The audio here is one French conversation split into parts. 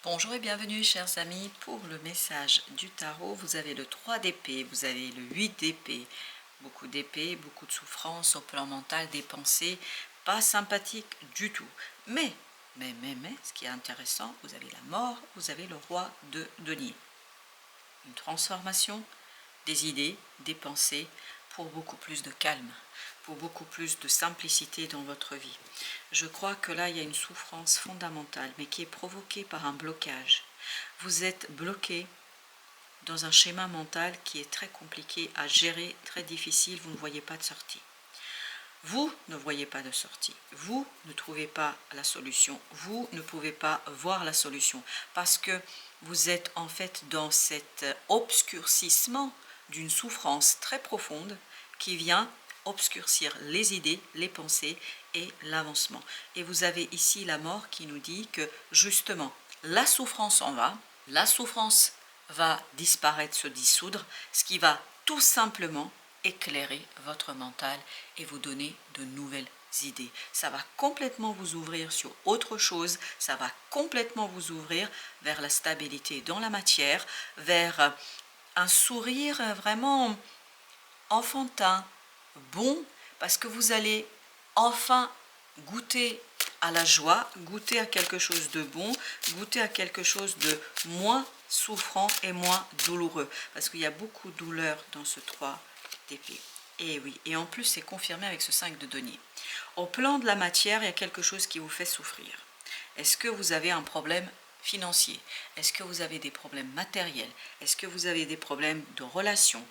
Bonjour et bienvenue chers amis pour le message du tarot. Vous avez le 3 d'épée, vous avez le 8 d'épée, beaucoup d'épée, beaucoup de souffrance au plan mental, des pensées pas sympathiques du tout. Mais, ce qui est intéressant, vous avez la mort, vous avez le roi de denier. Une transformation des idées, des pensées pour beaucoup plus de calme, pour beaucoup plus de simplicité dans votre vie. Je crois que là, il y a une souffrance fondamentale, mais qui est provoquée par un blocage. Vous êtes bloqué dans un schéma mental qui est très compliqué à gérer, très difficile, vous ne voyez pas de sortie. Vous ne voyez pas de sortie, vous ne trouvez pas la solution, vous ne pouvez pas voir la solution, parce que vous êtes en fait dans cet obscurcissement d'une souffrance très profonde qui vient obscurcir les idées, les pensées et l'avancement. Et vous avez ici la mort qui nous dit que justement, la souffrance en va, la souffrance va disparaître, se dissoudre, ce qui va tout simplement éclairer votre mental et vous donner de nouvelles idées. Ça va complètement vous ouvrir sur autre chose, ça va complètement vous ouvrir vers la stabilité dans la matière, vers un sourire vraiment enfantin, bon, parce que vous allez enfin goûter à la joie, goûter à quelque chose de bon, goûter à quelque chose de moins souffrant et moins douloureux, parce qu'il y a beaucoup de douleur dans ce 3 d'épée. Et oui, et en plus c'est confirmé avec ce 5 de denier. Au plan de la matière, il y a quelque chose qui vous fait souffrir. Est-ce que vous avez un problème financier? Est-ce que vous avez des problèmes matériels? Est-ce que vous avez des problèmes de relations?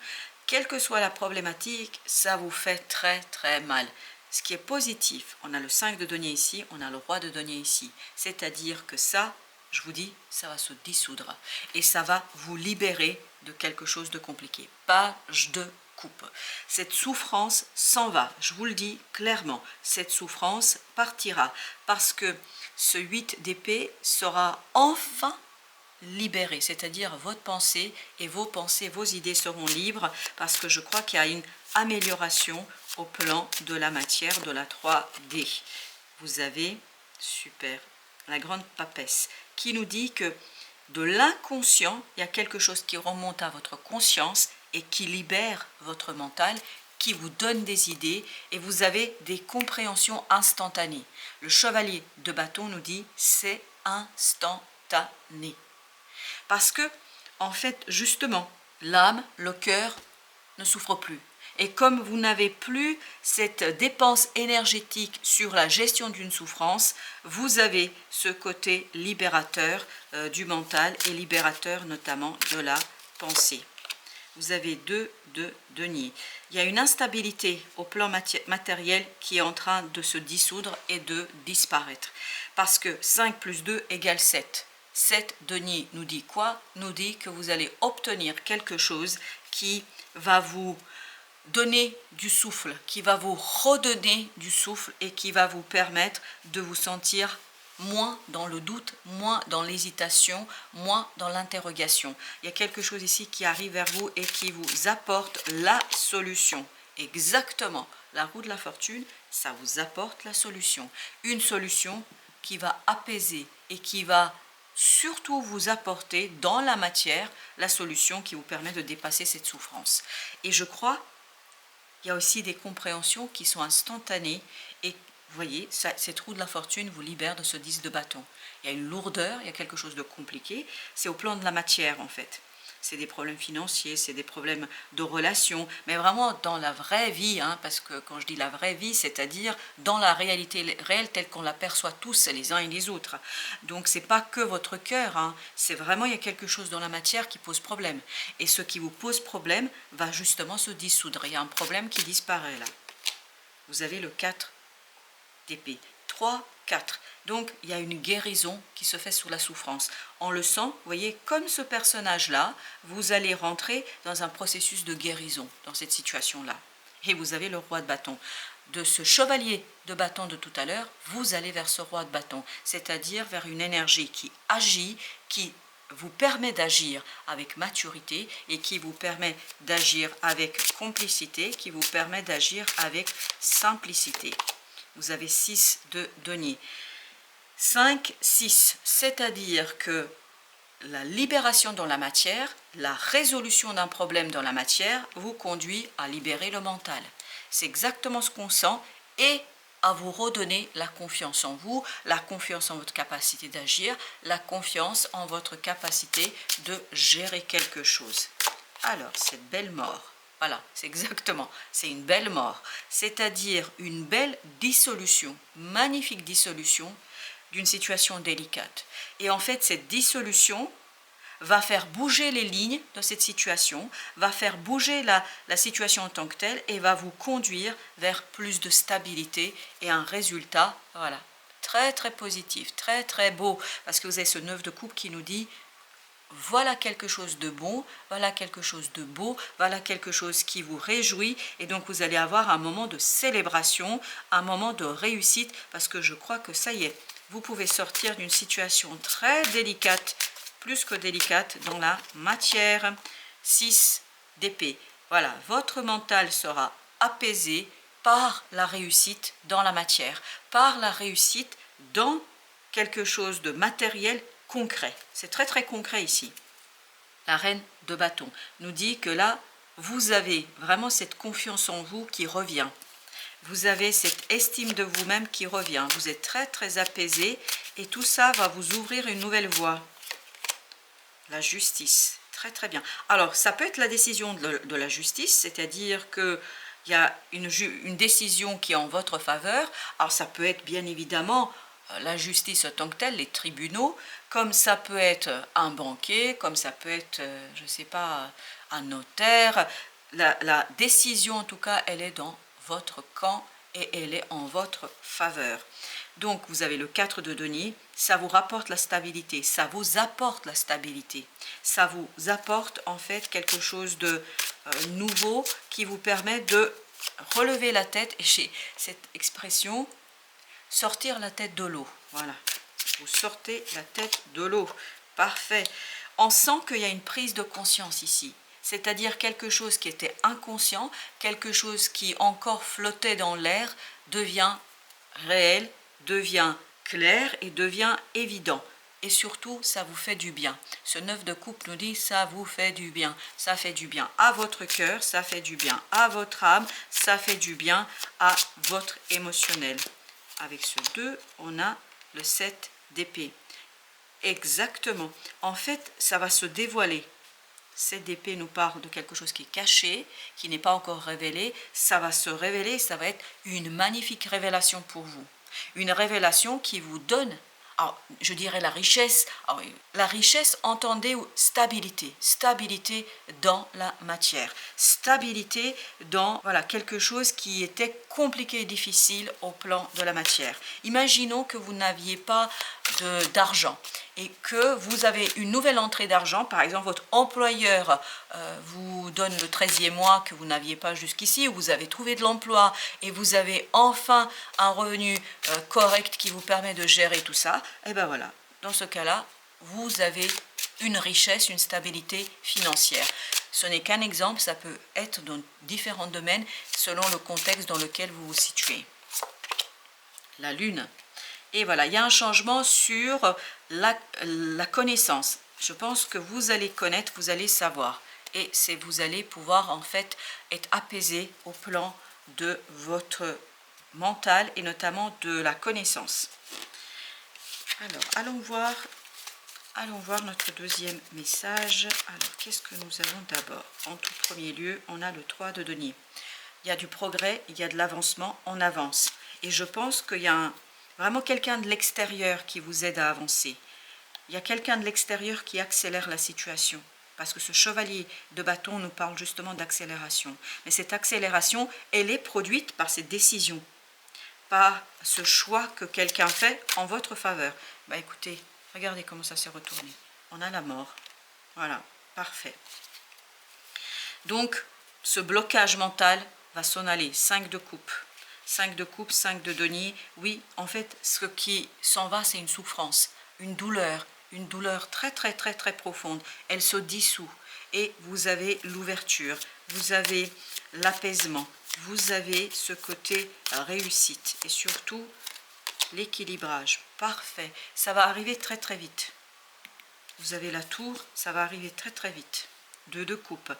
Quelle que soit la problématique, ça vous fait très très mal. Ce qui est positif, on a le 5 de denier ici, on a le roi de denier ici. C'est-à-dire que ça, je vous dis, ça va se dissoudre. Et ça va vous libérer de quelque chose de compliqué. Page de coupe. Cette souffrance s'en va, je vous le dis clairement. Cette souffrance partira parce que ce 8 d'épée sera enfin libéré, c'est-à-dire votre pensée et vos pensées, vos idées seront libres parce que je crois qu'il y a une amélioration au plan de la matière de la 3D. Vous avez, super, la grande papesse qui nous dit que de l'inconscient, il y a quelque chose qui remonte à votre conscience et qui libère votre mental, qui vous donne des idées et vous avez des compréhensions instantanées. Le chevalier de bâton nous dit c'est instantané. Parce que, en fait, justement, l'âme, le cœur ne souffre plus. Et comme vous n'avez plus cette dépense énergétique sur la gestion d'une souffrance, vous avez ce côté libérateur du mental et libérateur notamment de la pensée. Vous avez 2 de denier. Il y a une instabilité au plan matériel qui est en train de se dissoudre et de disparaître. Parce que 5 plus 2 égale 7. 7 denier nous dit quoi? Nous dit que vous allez obtenir quelque chose qui va vous donner du souffle, qui va vous redonner du souffle et qui va vous permettre de vous sentir moins dans le doute, moins dans l'hésitation, moins dans l'interrogation. Il y a quelque chose ici qui arrive vers vous et qui vous apporte la solution. Exactement, la roue de la fortune, ça vous apporte la solution. Une solution qui va apaiser et qui va surtout vous apporter dans la matière la solution qui vous permet de dépasser cette souffrance. Et je crois il y a aussi des compréhensions qui sont instantanées et vous voyez, cette roue de la fortune vous libère de ce 10 de bâton. Il y a une lourdeur, il y a quelque chose de compliqué, c'est au plan de la matière en fait. C'est des problèmes financiers, c'est des problèmes de relations, mais vraiment dans la vraie vie, hein, parce que quand je dis la vraie vie, c'est-à-dire dans la réalité réelle telle qu'on l'aperçoit tous les uns et les autres. Donc c'est pas que votre cœur, hein, c'est vraiment il y a quelque chose dans la matière qui pose problème. Et ce qui vous pose problème va justement se dissoudre. Il y a un problème qui disparaît là. Vous avez le 4 d'épée. 3, 4. Donc, il y a une guérison qui se fait sous la souffrance. On le sent, vous voyez, comme ce personnage-là, vous allez rentrer dans un processus de guérison dans cette situation-là. Et vous avez le roi de bâton. De ce chevalier de bâton de tout à l'heure, vous allez vers ce roi de bâton, c'est-à-dire vers une énergie qui agit, qui vous permet d'agir avec maturité et qui vous permet d'agir avec complicité, qui vous permet d'agir avec simplicité. Vous avez 6 de denier. 5, 6, c'est-à-dire que la libération dans la matière, la résolution d'un problème dans la matière vous conduit à libérer le mental. C'est exactement ce qu'on sent et à vous redonner la confiance en vous, la confiance en votre capacité d'agir, la confiance en votre capacité de gérer quelque chose. Alors, cette belle mort, voilà, c'est exactement, c'est une belle mort, c'est-à-dire une belle dissolution, magnifique dissolution d'une situation délicate. Et en fait, cette dissolution va faire bouger les lignes de cette situation, va faire bouger la situation en tant que telle et va vous conduire vers plus de stabilité et un résultat, voilà, très très positif, très très beau, parce que vous avez ce 9 de coupe qui nous dit voilà quelque chose de bon, voilà quelque chose de beau, voilà quelque chose qui vous réjouit et donc vous allez avoir un moment de célébration, un moment de réussite parce que je crois que ça y est, vous pouvez sortir d'une situation très délicate, plus que délicate dans la matière. 6 d'épée. Voilà, votre mental sera apaisé par la réussite dans la matière, par la réussite dans quelque chose de matériel concret. C'est très très concret ici. La reine de bâton nous dit que là, vous avez vraiment cette confiance en vous qui revient. Vous avez cette estime de vous-même qui revient. Vous êtes très très apaisé et tout ça va vous ouvrir une nouvelle voie. La justice, très très bien. Alors, ça peut être la décision de la justice, c'est-à-dire que il y a une décision qui est en votre faveur. Alors, ça peut être bien évidemment la justice en tant que telle, les tribunaux, comme ça peut être un banquier, comme ça peut être, je ne sais pas, un notaire. La décision, en tout cas, elle est dans votre camp et elle est en votre faveur. Donc, vous avez le 4 de denier, ça vous rapporte la stabilité, ça vous apporte la stabilité. Ça vous apporte en fait quelque chose de nouveau qui vous permet de relever la tête. Et j'ai cette expression, sortir la tête de l'eau. Voilà, vous sortez la tête de l'eau. Parfait. On sent qu'il y a une prise de conscience ici. C'est-à-dire quelque chose qui était inconscient, quelque chose qui encore flottait dans l'air, devient réel, devient clair et devient évident. Et surtout, ça vous fait du bien. Ce 9 de coupe nous dit, ça vous fait du bien. Ça fait du bien à votre cœur, ça fait du bien à votre âme, ça fait du bien à votre émotionnel. Avec ce 2, on a le 7 d'épée. Exactement. En fait, ça va se dévoiler. 7 d'épée nous parle de quelque chose qui est caché, qui n'est pas encore révélé. Ça va se révéler, ça va être une magnifique révélation pour vous. Une révélation qui vous donne, alors, je dirais la richesse. Alors, la richesse, entendez stabilité. Stabilité dans la matière. Stabilité dans voilà, quelque chose qui était compliqué et difficile au plan de la matière. Imaginons que vous n'aviez pas d'argent et que vous avez une nouvelle entrée d'argent, par exemple votre employeur vous donne le 13e mois que vous n'aviez pas jusqu'ici, ou vous avez trouvé de l'emploi et vous avez enfin un revenu correct qui vous permet de gérer tout ça, et bien voilà, dans ce cas-là, vous avez une richesse, une stabilité financière. Ce n'est qu'un exemple, ça peut être dans différents domaines selon le contexte dans lequel vous vous situez. La lune. Et voilà, il y a un changement sur la connaissance. Je pense que vous allez connaître, vous allez savoir. Et vous allez pouvoir en fait être apaisé au plan de votre mental et notamment de la connaissance. Alors, allons voir notre deuxième message. Alors, qu'est-ce que nous avons d'abord? En tout premier lieu, on a le 3 de denier. Il y a du progrès, il y a de l'avancement, on avance. Et je pense qu'il y a vraiment quelqu'un de l'extérieur qui vous aide à avancer. Il y a quelqu'un de l'extérieur qui accélère la situation. Parce que ce chevalier de bâton nous parle justement d'accélération. Mais cette accélération, elle est produite par cette décision, par ce choix que quelqu'un fait en votre faveur. Bah écoutez, regardez comment ça s'est retourné. On a la mort. Voilà, parfait. Donc, ce blocage mental va s'en aller. 5 de coupe. 5 de coupe, 5 de denier. Oui, en fait, ce qui s'en va, c'est une souffrance, une douleur très très très très profonde. Elle se dissout et vous avez l'ouverture, vous avez l'apaisement, vous avez ce côté réussite et surtout l'équilibrage. Parfait, ça va arriver très très vite. Vous avez la tour, ça va arriver très très vite. 2 de coupe,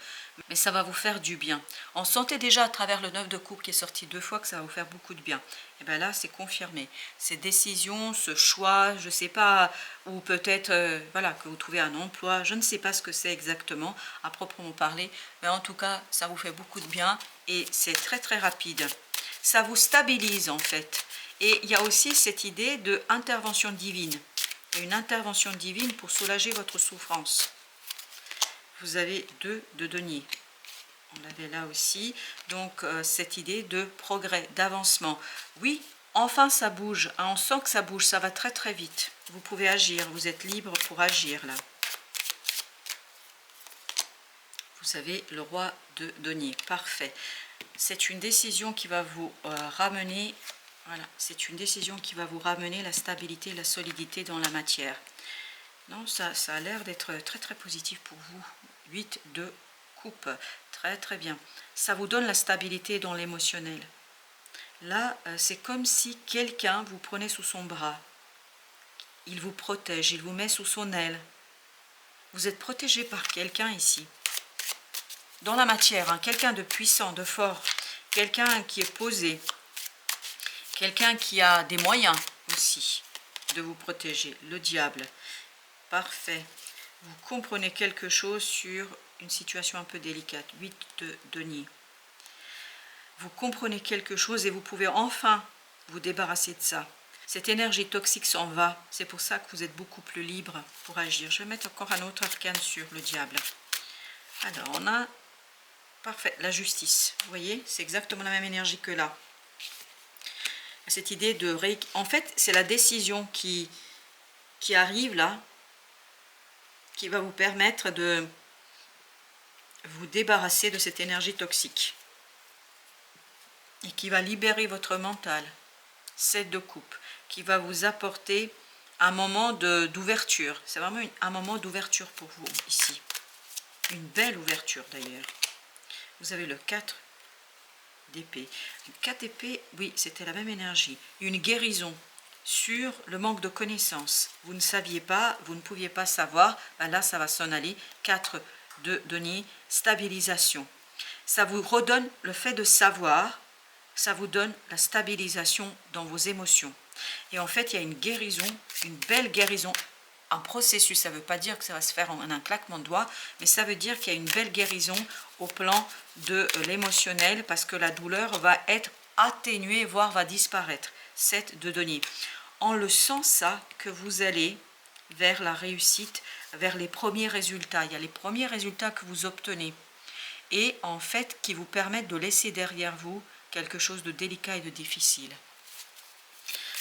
mais ça va vous faire du bien. On sentait déjà à travers le 9 de coupe qui est sorti 2 fois que ça va vous faire beaucoup de bien. Et bien là, c'est confirmé. Ces décisions, ce choix, je ne sais pas, ou peut-être voilà, que vous trouvez un emploi, je ne sais pas ce que c'est exactement, à proprement parler, mais en tout cas, ça vous fait beaucoup de bien et c'est très très rapide. Ça vous stabilise en fait. Et il y a aussi cette idée de intervention divine. Une intervention divine pour soulager votre souffrance. Vous avez 2 de denier. On l'avait là aussi. Donc, cette idée de progrès, d'avancement. Oui, enfin ça bouge. Hein, on sent que ça bouge. Ça va très très vite. Vous pouvez agir. Vous êtes libre pour agir là. Vous avez le roi de denier. Parfait. C'est une décision qui va vous ramener... Voilà, c'est une décision qui va vous ramener la stabilité, la solidité dans la matière. Non, ça a l'air d'être très très positif pour vous. 8 de coupe, très très bien. Ça vous donne la stabilité dans l'émotionnel. Là, c'est comme si quelqu'un vous prenait sous son bras. Il vous protège, il vous met sous son aile. Vous êtes protégé par quelqu'un ici. Dans la matière, hein, quelqu'un de puissant, de fort. Quelqu'un qui est posé. Quelqu'un qui a des moyens aussi de vous protéger. Le diable. Parfait. Vous comprenez quelque chose sur une situation un peu délicate. 8 de denier. Vous comprenez quelque chose et vous pouvez enfin vous débarrasser de ça. Cette énergie toxique s'en va. C'est pour ça que vous êtes beaucoup plus libre pour agir. Je vais mettre encore un autre arcane sur le diable. Alors, on a... Parfait, la justice. Vous voyez, c'est exactement la même énergie que là. Cette idée de... En fait, c'est la décision qui arrive là, qui va vous permettre de vous débarrasser de cette énergie toxique. Et qui va libérer votre mental. 7 de coupe. Qui va vous apporter un moment d'ouverture. C'est vraiment un moment d'ouverture pour vous ici. Une belle ouverture d'ailleurs. Vous avez le 4 d'épée. Le 4 d'épée, oui, c'était la même énergie. Une guérison sur le manque de connaissances. Vous ne saviez pas, vous ne pouviez pas savoir. Ben là, ça va s'en aller. 4 de denier, stabilisation. Ça vous redonne le fait de savoir. Ça vous donne la stabilisation dans vos émotions. Et en fait, il y a une guérison, une belle guérison. Un processus, ça ne veut pas dire que ça va se faire en un claquement de doigts, mais ça veut dire qu'il y a une belle guérison au plan de l'émotionnel, parce que la douleur va être atténuée, voire va disparaître. 7 de denier. On le sent ça, que vous allez vers la réussite, vers les premiers résultats. Il y a les premiers résultats que vous obtenez. Et en fait, qui vous permettent de laisser derrière vous quelque chose de délicat et de difficile.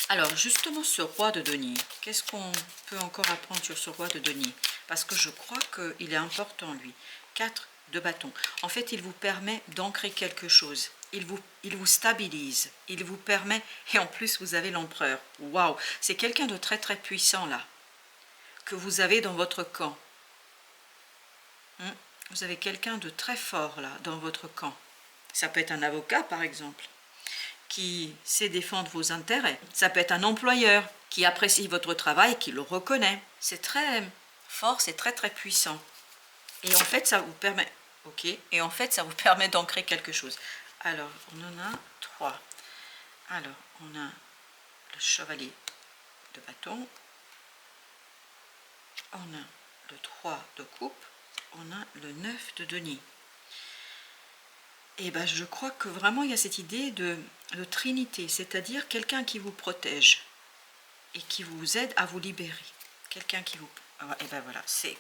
Alors, justement, ce roi de denier, qu'est-ce qu'on peut encore apprendre sur ce roi de denier? Parce que je crois qu'il est important, lui. 4 de bâton. En fait, il vous permet d'ancrer quelque chose. Il vous stabilise. Il vous permet... Et en plus, vous avez l'empereur. Waouh! C'est quelqu'un de très, très puissant, là, que vous avez dans votre camp. Vous avez quelqu'un de très fort, là, dans votre camp. Ça peut être un avocat, par exemple, qui sait défendre vos intérêts. Ça peut être un employeur qui apprécie votre travail et qui le reconnaît. C'est très fort, c'est très très puissant. Et en fait, ça vous permet... Ok. Et en fait, ça vous permet d'ancrer quelque chose. Alors, on en a 3. Alors, on a le chevalier de bâton. On a le 3 de coupe. On a le 9 de denier. Et ben, je crois que vraiment il y a cette idée de trinité, c'est-à-dire quelqu'un qui vous protège et qui vous aide à vous libérer. Quelqu'un qui vous... Et ben voilà, c'est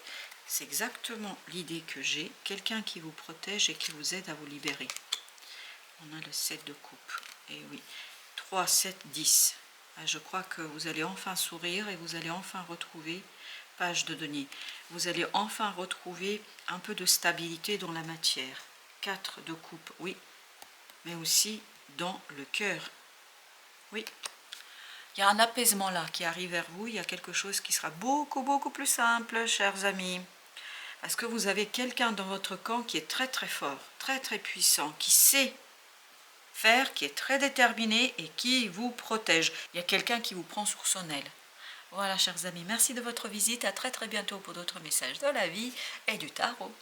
exactement l'idée que j'ai. Quelqu'un qui vous protège et qui vous aide à vous libérer. On a le 7 de coupe. Et oui, 3, 7, 10. Je crois que vous allez enfin sourire et vous allez enfin retrouver, page de denier, vous allez enfin retrouver un peu de stabilité dans la matière. 4 de coupe, oui, mais aussi dans le cœur. Oui, il y a un apaisement là qui arrive vers vous, il y a quelque chose qui sera beaucoup, beaucoup plus simple, chers amis. Parce que vous avez quelqu'un dans votre camp qui est très, très fort, très, très puissant, qui sait faire, qui est très déterminé et qui vous protège. Il y a quelqu'un qui vous prend sur son aile. Voilà, chers amis, merci de votre visite. À très très bientôt pour d'autres messages de la vie et du tarot.